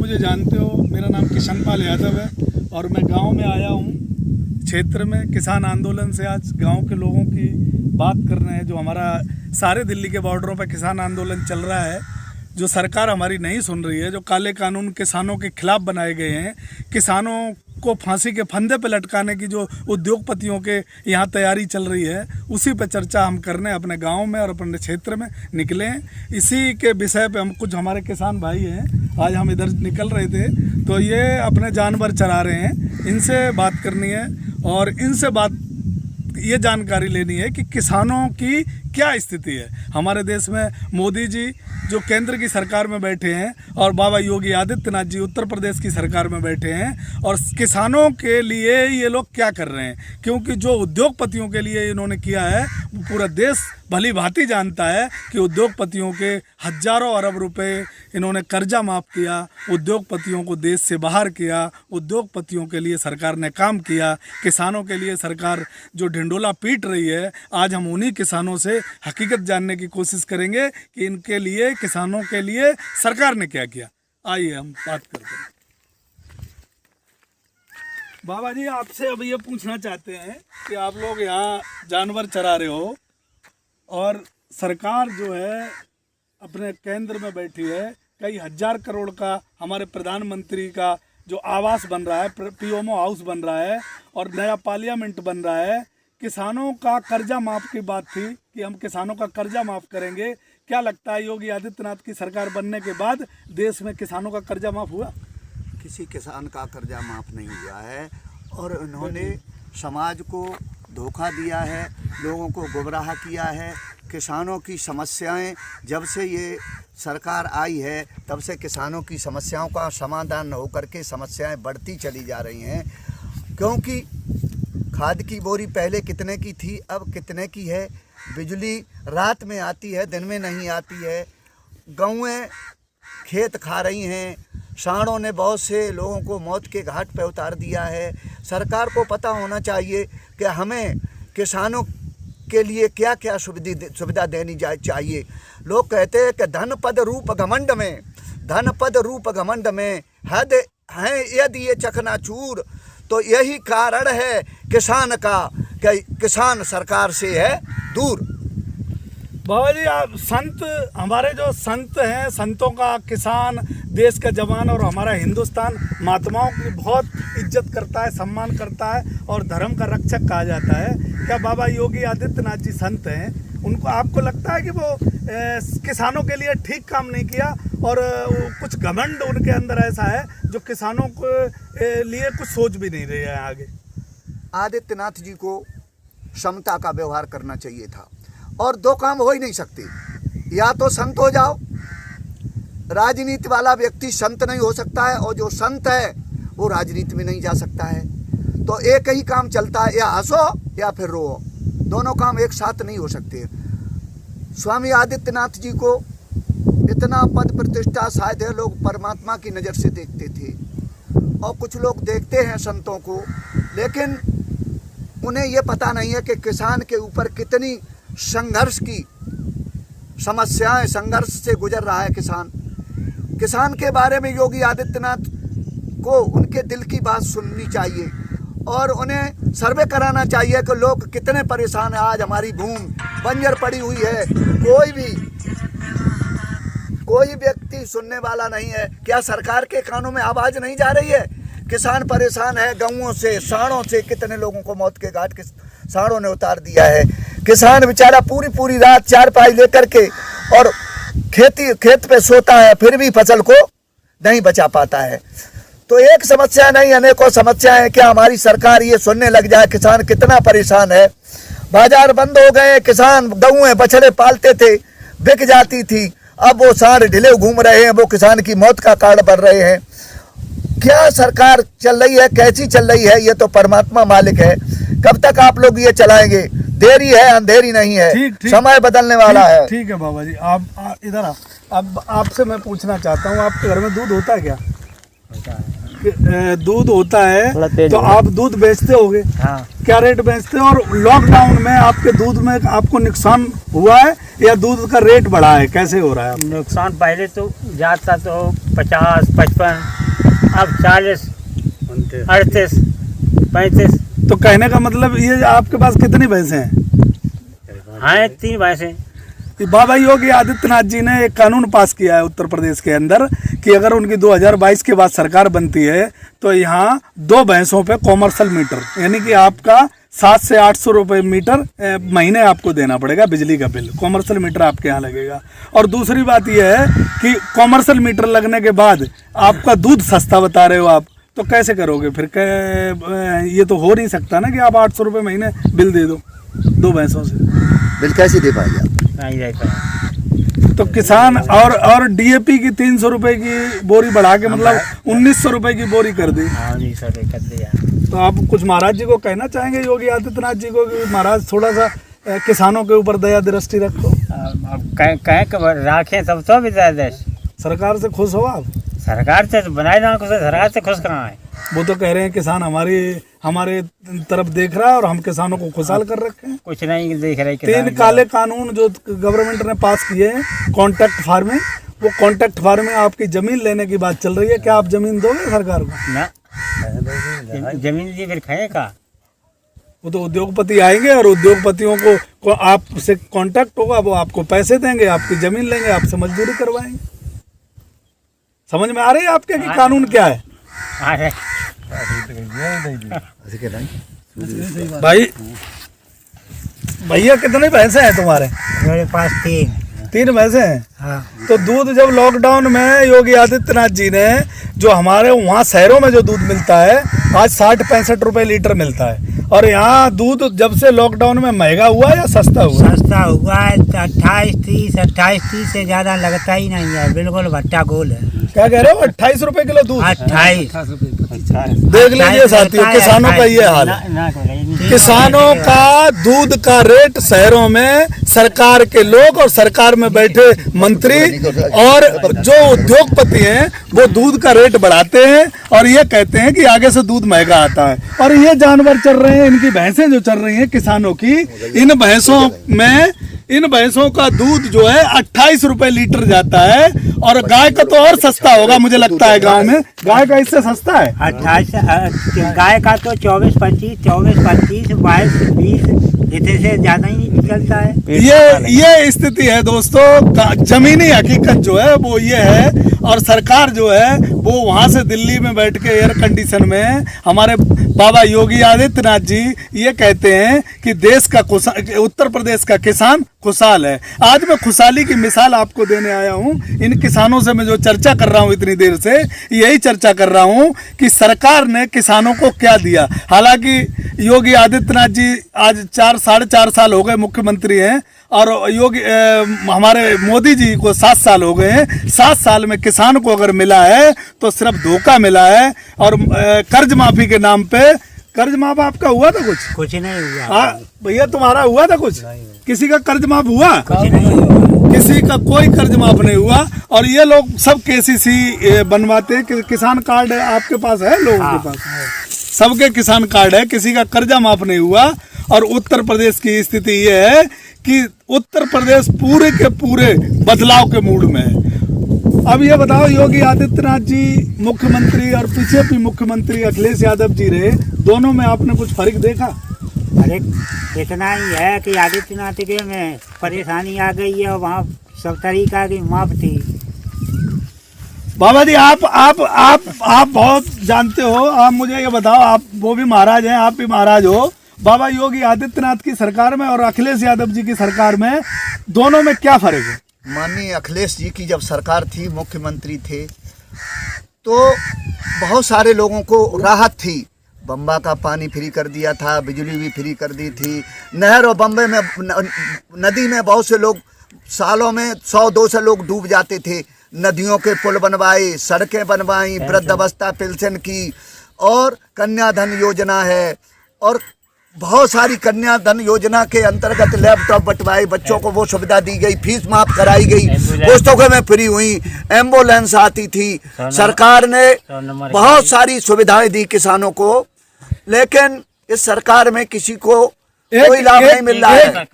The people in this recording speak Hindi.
मुझे जानते हो, मेरा नाम किशन पाल यादव है और मैं गांव में आया हूं, क्षेत्र में किसान आंदोलन से आज गांव के लोगों की बात कर रहे हैं। जो हमारा सारे दिल्ली के बॉर्डरों पर किसान आंदोलन चल रहा है, जो सरकार हमारी नहीं सुन रही है, जो काले कानून किसानों के खिलाफ बनाए गए हैं, किसानों को फांसी के फंदे पे लटकाने की जो उद्योगपतियों के यहाँ तैयारी चल रही है, उसी पे चर्चा हम करने अपने गांव में और अपने क्षेत्र में निकले हैं। इसी के विषय पे हम कुछ हमारे किसान भाई हैं, आज हम इधर निकल रहे थे तो ये अपने जानवर चरा रहे हैं, इनसे बात करनी है और इनसे ये जानकारी लेनी है कि किसानों की क्या स्थिति है। हमारे देश में मोदी जी जो केंद्र की सरकार में बैठे हैं और बाबा योगी आदित्यनाथ जी उत्तर प्रदेश की सरकार में बैठे हैं और किसानों के लिए ये लोग क्या कर रहे हैं, क्योंकि जो उद्योगपतियों के लिए इन्होंने किया है वो पूरा देश भली भांति जानता है कि उद्योगपतियों के हजारों अरब रुपए इन्होंने कर्जा माफ़ किया, उद्योगपतियों को देश से बाहर किया, उद्योगपतियों के लिए सरकार ने काम किया, किसानों के लिए सरकार जो ढिंडोला पीट रही है। आज हम उन्हीं किसानों से हकीकत जानने की कोशिश करेंगे कि इनके लिए, किसानों के लिए सरकार ने क्या किया। आइए हम बात करते हैं। बाबा जी, आपसे अब ये पूछना चाहते हैं कि आप लोग यहाँ जानवर चरा रहे हो और सरकार जो है अपने केंद्र में बैठी है, कई हजार करोड़ का हमारे प्रधानमंत्री का जो आवास बन रहा है, पीएमओ हाउस बन रहा है और नया पार्लियामेंट बन रहा है। किसानों का कर्जा माफ़ की बात थी कि हम किसानों का कर्जा माफ़ करेंगे। क्या लगता है योगी आदित्यनाथ की सरकार बनने के बाद देश में किसानों का कर्जा माफ़ हुआ? किसी किसान का कर्जा माफ़ नहीं हुआ है और उन्होंने समाज को धोखा दिया है, लोगों को गुमराह किया है। किसानों की समस्याएं जब से ये सरकार आई है तब से किसानों की समस्याओं का समाधान न होकर के समस्याएं बढ़ती चली जा रही हैं, क्योंकि खाद की बोरी पहले कितने की थी, अब कितने की है। बिजली रात में आती है, दिन में नहीं आती है। गौएं खेत खा रही हैं। सांडों ने बहुत से लोगों को मौत के घाट पर उतार दिया है। सरकार को पता होना चाहिए कि हमें किसानों के लिए क्या क्या सुविधा देनी चाहिए। लोग कहते हैं कि धन पद रूप घमंड में हद है यदि ये चकनाचूर, तो यही कारण है किसान का कि किसान सरकार से है दूर। बाबा जी, आप संत, हमारे जो संत हैं, संतों का, किसान, देश का जवान और हमारा हिंदुस्तान महात्माओं की बहुत इज्जत करता है, सम्मान करता है और धर्म का रक्षक कहा जाता है। क्या बाबा योगी आदित्यनाथ जी संत हैं? उनको आपको लगता है कि वो किसानों के लिए ठीक काम नहीं किया और कुछ घमंड उनके अंदर ऐसा है जो किसानों के लिए कुछ सोच भी नहीं रहे हैं आगे? आदित्यनाथ जी को समता का व्यवहार करना चाहिए था और दो काम हो ही नहीं सकते। या तो संत हो जाओ, राजनीति वाला व्यक्ति संत नहीं हो सकता है और जो संत है वो राजनीति में नहीं जा सकता है। तो एक ही काम चलता है, या हंसो या फिर रो, दोनों काम एक साथ नहीं हो सकते। स्वामी आदित्यनाथ जी को इतना पद प्रतिष्ठा, शायद है लोग परमात्मा की नज़र से देखते थे और कुछ लोग देखते हैं संतों को, लेकिन उन्हें ये पता नहीं है कि किसान के ऊपर कितनी संघर्ष की समस्याएं, संघर्ष से गुजर रहा है किसान के बारे में योगी आदित्यनाथ को उनके दिल की बात सुननी चाहिए और उन्हें सर्वे कराना चाहिए कि लोग कितने परेशान हैं। आज हमारी भूमि बंजर पड़ी हुई है, कोई व्यक्ति सुनने वाला नहीं है। क्या सरकार के कानों में आवाज़ नहीं जा रही है? किसान परेशान है, गऊओं से, सांडों से कितने लोगों को मौत के घाट के सांडों ने उतार दिया है। किसान बेचारा पूरी रात चारपाई लेकर के और खेत पे सोता है, फिर भी फसल को नहीं बचा पाता है। तो एक समस्या नहीं, अनेकों समस्याएं हैं। क्या हमारी सरकार ये सुनने लग जाए किसान कितना परेशान है? बाजार बंद हो गए, किसान गऊएं बछड़े पालते थे, बिक जाती थी, अब वो सांड ढिले घूम रहे हैं, वो किसान की मौत का कारण बन रहे हैं। क्या सरकार चल रही है, कैसी चल रही है, ये तो परमात्मा मालिक है। कब तक आप लोग ये चलाएंगे? देरी है, अंधेरी नहीं है, समय बदलने वाला है। ठीक है बाबा जी, आप इधर आ। अब आपसे मैं पूछना चाहता हूँ, आपके घर में दूध होता है क्या? होता है। दूध होता है तो आप दूध बेचते होगे? हाँ। क्या रेट बेचते हो? और लॉकडाउन में आपके दूध में आपको नुकसान हुआ है या दूध का रेट बढ़ा है? कैसे हो रहा है? नुकसान पहले तो जाता तो 50, 55, अब 40, 38, 35। तो कहने का मतलब ये आपके पास कितनी भैंसें हैं? हाँ 3 भैंसें। बाबा योगी आदित्यनाथ जी ने एक कानून पास किया है उत्तर प्रदेश के अंदर कि अगर उनकी 2022 के बाद सरकार बनती है तो यहाँ 2 भैंसों पे कॉमर्शियल मीटर, यानी कि आपका 700 से 800 रुपये मीटर महीने आपको देना पड़ेगा बिजली का बिल, कॉमर्शियल मीटर आपके यहाँ लगेगा। और दूसरी बात यह है कि कॉमर्शियल मीटर लगने के बाद आपका दूध सस्ता बता रहे हो आप, तो कैसे करोगे फिर? ये तो हो नहीं सकता ना कि आप 800 रुपये महीने बिल दे दो 2 भैंसों से। बिल कैसे दे पाएंगे आप? नहीं दे पाए। तो किसान और डीएपी की 300 रुपए की बोरी बढ़ा के मतलब 1900 रुपए की बोरी कर दी। हाँ 1900 रुपये कर दिया। तो आप कुछ महाराज जी को कहना चाहेंगे योगी आदित्यनाथ जी को कि महाराज थोड़ा सा किसानों के ऊपर दया दृष्टि रखो? अब कहें राखें तब तो भी देश। सरकार से खुश हो आप? सरकार से बनाए जाना, सरकार से खुश कहाँ है? वो तो कह रहे हैं किसान हमारे तरफ देख रहा है और हम किसानों को खुशहाल कर रखे हैं। कुछ नहीं देख रहे। 3 काले कानून जो गवर्नमेंट ने पास किए हैं कॉन्ट्रैक्ट फार्मिंग, वो कॉन्ट्रैक्ट फार्मिंग आपकी जमीन लेने की बात चल रही है, क्या आप जमीन दोगे सरकार को? ना जमीन दी फिर खाए का? वो तो उद्योगपति आएंगे और उद्योगपतियों को आपसे कांटेक्ट होगा, वो आपको पैसे देंगे, आपकी जमीन लेंगे, आपसे मजदूरी करवाएंगे। समझ में आ रही है आपके कि कानून क्या है? भाई भैया कितने भैंसे हैं तुम्हारे? मेरे पास 3 भैंसे हैं। हाँ। तो दूध जब लॉकडाउन में योगी आदित्यनाथ जी ने जो हमारे वहाँ शहरों में जो दूध मिलता है आज 60-65 रुपए लीटर मिलता है, और यहाँ दूध जब से लॉकडाउन में महंगा हुआ या सस्ता हुआ? सस्ता हुआ है 28-30 से ज्यादा लगता ही नहीं है, बिल्कुल भट्टा गोल है। क्या कह रहे हो? 28 रुपए किलो दूध? 28। देख लीजिए साथियों, किसानों का ये हाल है। किसानों का दूध का रेट शहरों में सरकार के लोग और सरकार में बैठे मंत्री और जो उद्योगपति हैं वो दूध का रेट बढ़ाते हैं और ये कहते हैं कि आगे से दूध महंगा आता है। और ये जानवर चल रहे हैं, इनकी भैंसें जो चल रही हैं किसानों की, इन भैंसों का दूध जो है 28 रुपए लीटर जाता है, और गाय का तो और सस्ता होगा मुझे लगता है। गांव में गाय का इससे सस्ता है। 28 गाय का तो 24-25, 22 20 इतने से ज्यादा ही नहीं निकलता है। ये स्थिति है दोस्तों। जमीनी हकीकत जो है वो ये है, और सरकार जो है वो वहां से दिल्ली में बैठ के एयर कंडीशन में हमारे बाबा योगी आदित्यनाथ जी ये कहते हैं कि देश का उत्तर प्रदेश का किसान खुशहाल है। आज मैं खुशहाली की मिसाल आपको देने आया हूँ। इन किसानों से मैं जो चर्चा कर रहा हूँ इतनी देर से, यही चर्चा कर रहा हूँ कि सरकार ने किसानों को क्या दिया। हालांकि योगी आदित्यनाथ जी आज 4-4.5 साल हो गए मुख्यमंत्री हैं, और हमारे मोदी जी को 7 साल हो गए हैं। 7 साल में किसान को अगर मिला है तो सिर्फ धोखा मिला है। और कर्ज माफी के नाम पे, कर्ज माफ आपका हुआ था? कुछ नहीं हुआ। हाँ भैया, तुम्हारा हुआ था कुछ? किसी का कर्ज माफ हुआ? कुछ नहीं हुआ। किसी का कोई कर्ज माफ नहीं हुआ। और ये लोग सब केसीसी बनवाते हैं। किसान कार्ड है आपके पास है? लोगों के पास सबके किसान कार्ड है, किसी का कर्जा माफ नहीं हुआ। और उत्तर प्रदेश की स्थिति ये है कि उत्तर प्रदेश पूरे के पूरे बदलाव के मूड में है। अब ये बताओ, योगी आदित्यनाथ जी मुख्यमंत्री और बीजेपी मुख्यमंत्री अखिलेश यादव जी रहे, दोनों में आपने कुछ फर्क देखा? अरे इतना ही है कि आदित्यनाथ के में परेशानी आ गई है, वहाँ सब तरीका की माफ थी। बाबा जी आप बहुत जानते हो। आप मुझे ये बताओ, आप वो भी महाराज हैं, आप भी महाराज हो। बाबा योगी आदित्यनाथ की सरकार में और अखिलेश यादव जी की सरकार में, दोनों में क्या फर्क है? माननीय अखिलेश जी की जब सरकार थी, मुख्यमंत्री थे, तो बहुत सारे लोगों को राहत थी। बम्बा का पानी फ्री कर दिया था, बिजली भी फ्री कर दी थी। नहर और बम्बे में नदी में बहुत से लोग सालों में 100-200 लोग डूब जाते थे। नदियों के पुल बनवाए, सड़कें बनवाई, वृद्धावस्था पेंशन की, और कन्याधन योजना है, और बहुत सारी कन्याधन योजना के अंतर्गत लैपटॉप बंटवाए, बच्चों को वो सुविधा दी गई, फीस माफ कराई गई, पुस्तकों में फ्री हुई, एम्बुलेंस आती थी। सरकार ने बहुत सारी सुविधाएं दी किसानों को, लेकिन इस सरकार में किसी को कोई लाभ नहीं मिल रहा है।